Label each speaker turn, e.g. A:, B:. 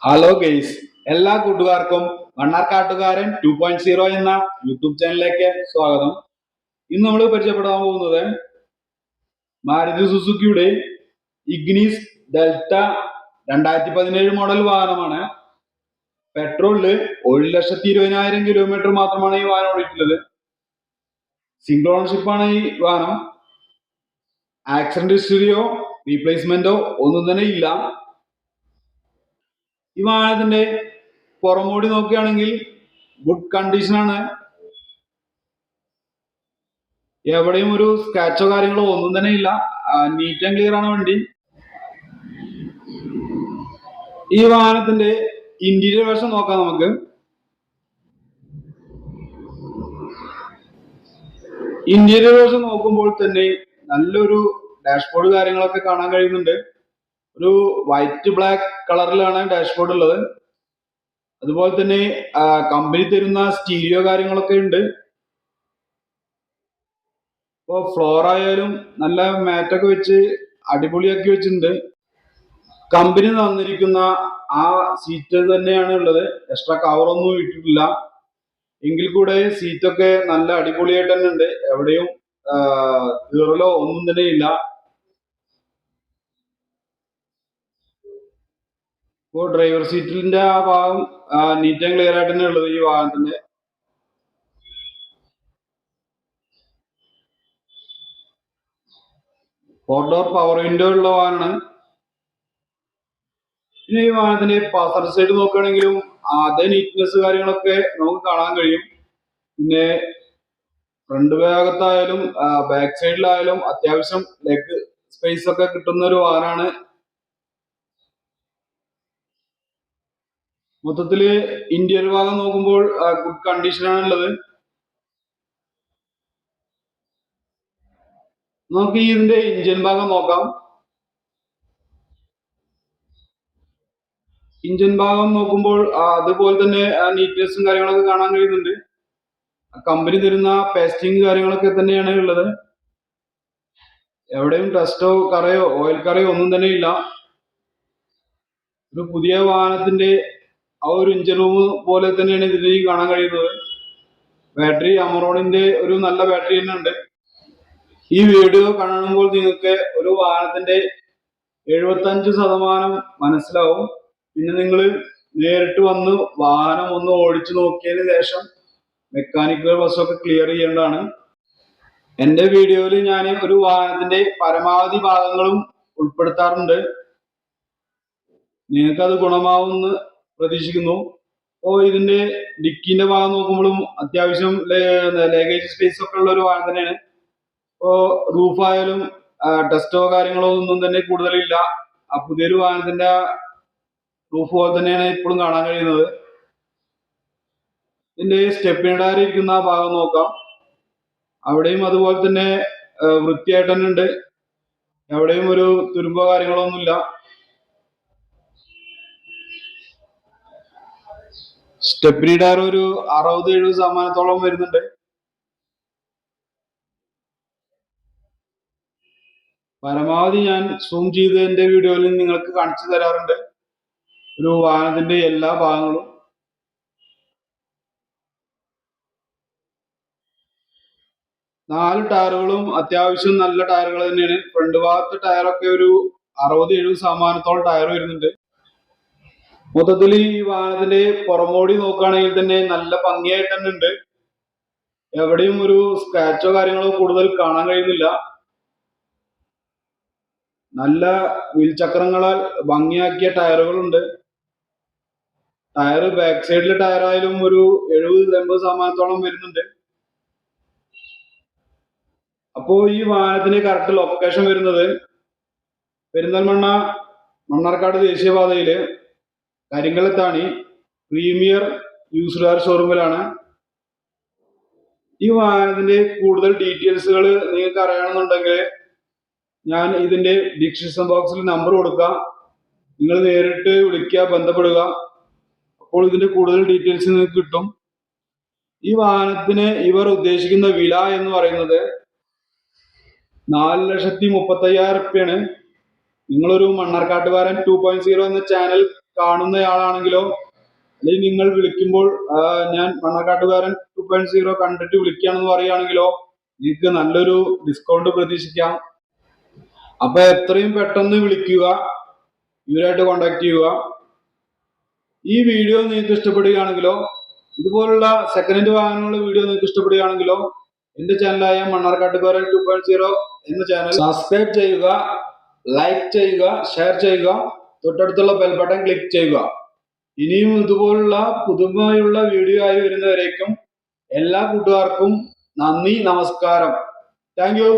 A: Hello guys, എല്ലാ കൂട്ടുകാർക്കും മണ്ണാർക്കാട്ടുകാരൻ 2.0 എന്ന യൂട്യൂബ് ചാനലിലേക്ക് സ്വാഗതം. ഇന്ന് നമ്മൾ പരിചയപ്പെടാൻ പോകുന്നത് മാരുതി സുസുക്കിയുടെ ഇഗ്നിസ് ഡെൽറ്റ 2017 മോഡൽ വാഹനമാണ്. പെട്രോളില് 1,20,000 കിലോമീറ്റർ മാത്രമാണ് ഈ വാഹനം ഓടിയിട്ടുള്ളത്. സിംഗിൾ ഓണർഷിപ്പ് ആണ് ഈ വാഹനം. ആക്സിഡന്റ് ഹിസ്റ്ററിയോ റീപ്ലേസ്മെന്റോ ഒന്നും തന്നെ ഇല്ല. ഈ വാഹനത്തിന്റെ പുറമോടി നോക്കുകയാണെങ്കിൽ ഗുഡ് കണ്ടീഷനാണ്. എവിടെയും ഒരു സ്ക്രാച്ചോ കാര്യങ്ങളോ ഒന്നും തന്നെ ഇല്ല. നീറ്റ് ആൻഡ് ക്ലിയർ ആണ് വണ്ടി. ഈ വാഹനത്തിന്റെ ഇന്റീരിയർ വശം നോക്കാം നമുക്ക്. ഇന്റീരിയർ വശം നോക്കുമ്പോൾ തന്നെ നല്ലൊരു ഡാഷ്ബോർഡ് കാര്യങ്ങളൊക്കെ കാണാൻ കഴിയുന്നുണ്ട്. ഒരു വൈറ്റ് ബ്ലാക്ക് കളറിലാണ് ഡാഷ്ബോർഡ് ഉള്ളത്. അതുപോലെ തന്നെ കമ്പനി തരുന്ന സ്റ്റീരിയോ കാര്യങ്ങളൊക്കെ ഉണ്ട്. ഇപ്പോ ഫ്ലോർ ആയാലും നല്ല മാറ്റൊക്കെ വെച്ച് അടിപൊളിയാക്കി വെച്ചിട്ടുണ്ട്. കമ്പനി തന്നിരിക്കുന്ന ആ സീറ്റ് തന്നെയാണ് ഉള്ളത്. എക്സ്ട്രാ കവറൊന്നും ഇട്ടിട്ടില്ല. എങ്കിൽ കൂടെ സീറ്റൊക്കെ നല്ല അടിപൊളിയായിട്ട് തന്നെ ഉണ്ട്. എവിടെയും കീറലോ ഒന്നും തന്നെ ഇല്ല. ഇപ്പോ ഡ്രൈവർ സീറ്റിന്റെ ആ ഭാഗം നീറ്റ് ആൻഡ് ക്ലിയർ ആയിട്ട് തന്നെ ഉള്ളത് ഈ വാഹനത്തിന്റെ. ഫോർ ഡോർ പവർ വിൻഡോ ഉള്ള വാഹനമാണ്. പിന്നെ ഈ വാഹനത്തിന്റെ പാസഞ്ചർ സൈഡ് നോക്കുകയാണെങ്കിലും അതേ നീറ്റ്നെസ് കാര്യങ്ങളൊക്കെ നമുക്ക് കാണാൻ കഴിയും. പിന്നെ ഫ്രണ്ട് ഭാഗത്തായാലും ബാക്ക് സൈഡിലായാലും അത്യാവശ്യം ലെഗ് സ്പേസ് ഒക്കെ കിട്ടുന്ന ഒരു വാഹനമാണ്. മൊത്തത്തില് ഇന്റീരിയർ ഭാഗം നോക്കുമ്പോൾ ഗുഡ് കണ്ടീഷനാണ് ഉള്ളത്. നമുക്ക് ഇതിന്റെ ഇഞ്ചിൻ ഭാഗം നോക്കാം. ഇഞ്ചിൻ ഭാഗം നോക്കുമ്പോൾ അതുപോലെ തന്നെ നീറ്റ്നെസ്സും കാര്യങ്ങളൊക്കെ കാണാൻ കഴിയുന്നുണ്ട്. കമ്പനി തരുന്ന പേസ്റ്റിംഗ് കാര്യങ്ങളൊക്കെ തന്നെയാണ് ഉള്ളത്. എവിടെയും ഡസ്റ്റോ കറയോ ഓയിൽ കറയോ ഒന്നും തന്നെ ഇല്ല. ഒരു പുതിയ വാഹനത്തിന്റെ ആ ഒരു ഇഞ്ചിൻ റൂം പോലെ തന്നെയാണ് ഇതിൽ കാണാൻ കഴിയുന്നത്. ബാറ്ററി അമറോണിന്റെ ഒരു നല്ല ബാറ്ററി തന്നെ ഉണ്ട്. ഈ വീഡിയോ കാണുമ്പോൾ നിങ്ങൾക്ക് ഒരു വാഹനത്തിന്റെ 75% മനസ്സിലാവും. പിന്നെ നിങ്ങൾ നേരിട്ട് വന്ന് വാഹനം ഒന്ന് ഓടിച്ചു നോക്കിയതിന് ശേഷം മെക്കാനിക്കൽ വശമൊക്കെ ക്ലിയർ ചെയ്യേണ്ടതാണ്. എന്റെ വീഡിയോയിൽ ഞാൻ ഒരു വാഹനത്തിന്റെ പരമാവധി ഭാഗങ്ങളും ഉൾപ്പെടുത്താറുണ്ട്. നിങ്ങൾക്കത് ഗുണമാവുമെന്ന് പ്രതീക്ഷിക്കുന്നു. അപ്പോൾ ഇതിന്റെ ഡിക്കിന്റെ ഭാഗം നോക്കുമ്പോഴും അത്യാവശ്യം ലഗേജ് സ്പേസ് ഒക്കെ ഉള്ള ഒരു വാഹനം തന്നെയാണ്. ഇപ്പോ റൂഫായാലും ടെസ്റ്റോ കാര്യങ്ങളോ ഒന്നും തന്നെ കൂടുതലില്ല. ആ പുതിയൊരു വാഹനത്തിന്റെ റൂഫ് പോലെ തന്നെയാണ് ഇപ്പോഴും കാണാൻ കഴിയുന്നത്. ഇതിന്റെ സ്റ്റെപ്പിന് ടയർ ഇരിക്കുന്ന ഭാഗം നോക്കാം. അവിടെയും അതുപോലെ തന്നെ വൃത്തിയായിട്ട് തന്നെ ഉണ്ട്. എവിടെയും ഒരു തുരുമ്പോ കാര്യങ്ങളോ ഒന്നുമില്ല. സ്റ്റെപ്പിനി ടയർ ഒരു 60-70% വരുന്നുണ്ട്. പരമാവധി ഞാൻ സൂം ചെയ്ത് എന്റെ വീഡിയോയിൽ നിങ്ങൾക്ക് കാണിച്ചു തരാറുണ്ട് ഒരു വാഹനത്തിന്റെ എല്ലാ ഭാഗങ്ങളും. നാല് ടയറുകളും അത്യാവശ്യം നല്ല ടയറുകൾ തന്നെയാണ്. ഫ്രണ്ട് ഭാഗത്തെ ടയറൊക്കെ ഒരു 60-70% ടയർ വരുന്നുണ്ട്. മൊത്തത്തിൽ ഈ വാഹനത്തിന്റെ പുറമോടി നോക്കുകയാണെങ്കിൽ തന്നെ നല്ല ഭംഗിയായിട്ട് തന്നെ ഉണ്ട്. എവിടെയും ഒരു സ്ക്രാച്ചോ കാര്യങ്ങളോ കൂടുതൽ കാണാൻ കഴിയുന്നില്ല. നല്ല വീൽചക്രങ്ങളാൽ ഭംഗിയാക്കിയ ടയറുകളുണ്ട്. ടയർ ബാക്ക് സൈഡിലെ ടയറായാലും ഒരു 70-80% വരുന്നുണ്ട്. അപ്പോ ഈ വാഹനത്തിന്റെ കറക്റ്റ് ലൊക്കേഷൻ വരുന്നത് പെരിന്തൽമണ്ണ മണ്ണാർക്കാട് ദേശീയപാതയില് കരിങ്കലത്താണി പ്രീമിയർ യൂസ്ഡ് കാർ ഷോറൂമിലാണ്. ഈ വാഹനത്തിന്റെ കൂടുതൽ ഡീറ്റെയിൽസുകൾ നിങ്ങൾക്ക് അറിയണമെന്നുണ്ടെങ്കിൽ ഞാൻ ഇതിന്റെ ഡിസ്ക്രിപ്ഷൻ ബോക്സിൽ നമ്പർ കൊടുക്കാം. നിങ്ങൾ നേരിട്ട് വിളിക്കുക, ബന്ധപ്പെടുക. അപ്പോൾ ഇതിന്റെ കൂടുതൽ ഡീറ്റെയിൽസ് നിങ്ങൾക്ക് കിട്ടും. ഈ വാഹനത്തിന് ഇവർ ഉദ്ദേശിക്കുന്ന വില എന്ന് പറയുന്നത് 4,35,000 റുപ്യാണ്. നിങ്ങളൊരു മണ്ണാർക്കാട്ടുകാരൻ 2.0 എന്ന ചാനൽ കാണുന്നയാളാണെങ്കിലോ അല്ലെങ്കിൽ നിങ്ങൾ വിളിക്കുമ്പോൾ ഞാൻ മണ്ണാർക്കാട്ടുകാരൻ 2.0 കണ്ടിട്ട് വിളിക്കുകയാണെന്ന് പറയുകയാണെങ്കിലോ നിങ്ങൾക്ക് നല്ലൊരു ഡിസ്കൗണ്ട് പ്രതീക്ഷിക്കാം. അപ്പൊ എത്രയും പെട്ടെന്ന് വിളിക്കുക, ഇവരായിട്ട് കോണ്ടാക്ട് ചെയ്യുക. ഈ വീഡിയോ നിങ്ങൾക്ക് ഇഷ്ടപ്പെടുകയാണെങ്കിലോ ഇതുപോലുള്ള സെക്കൻഡ് ഹാൻഡ് വാഹനങ്ങളുടെ വീഡിയോ നിങ്ങൾക്ക് ഇഷ്ടപ്പെടുകയാണെങ്കിലോ എന്റെ ചാനലായ മണ്ണാർക്കാട്ടുകാരൻ 2.0 എന്ന ചാനൽ സബ്സ്ക്രൈബ് ചെയ്യുക, ലൈക്ക് ചെയ്യുക, ഷെയർ ചെയ്യുക, തൊട്ടടുത്തുള്ള ബെൽ ബട്ടൺ ക്ലിക്ക് ചെയ്യുക. ഇനിയും ഇതുപോലുള്ള പുതുമയുള്ള വീഡിയോ ആയി വരുന്നവരേക്കും എല്ലാ കൂട്ടുകാർക്കും നന്ദി, നമസ്കാരം. Thank you.